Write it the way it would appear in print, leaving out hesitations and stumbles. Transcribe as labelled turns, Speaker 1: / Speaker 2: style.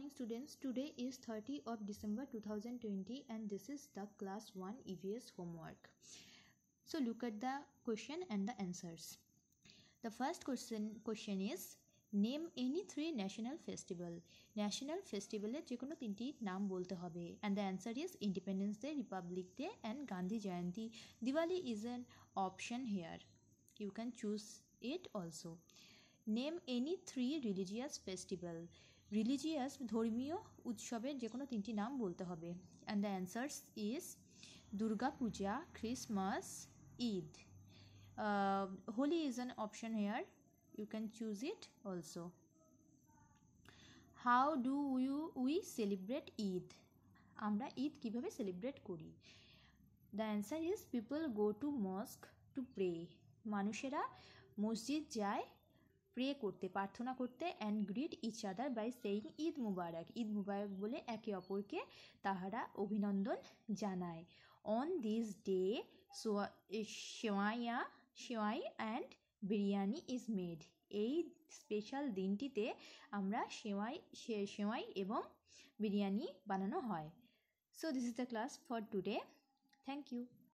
Speaker 1: morning students. Today is 30th of December 2020 and this is the class 1 EVS homework. So look at the question and the answers. The first question is name any three national festival. National festival এর যে কোনো তিনটি নাম বলতে হবে and the answer is Independence Day, Republic Day and Gandhi Jayanti. Diwali is an option here. You can choose it also. Name any three religious festival. Religious ধর্মীয় উৎসবের যে কোনো তিনটি নাম বলতে হবে and the answers is Durga Puja, Christmas, Eid. Holi is an option here. You can choose it also. How do we celebrate Eid? আমরা ঈদ কিভাবে সেলিব্রেট করি? The answer is people go to mosque to pray. মানুষেরা মসজিদ যায় pray করতে, প্রার্থনা করতে and greet each other by saying Eid মুবারক. ঈদ মুবারক বলে একে অপরকে তাহারা অভিনন্দন জানায়. On this day semai and biryani is made. এই স্পেশাল দিনটিতে আমরা সেমাই এবং বিরিয়ানি বানানো হয়. So this is the class for today. Thank you.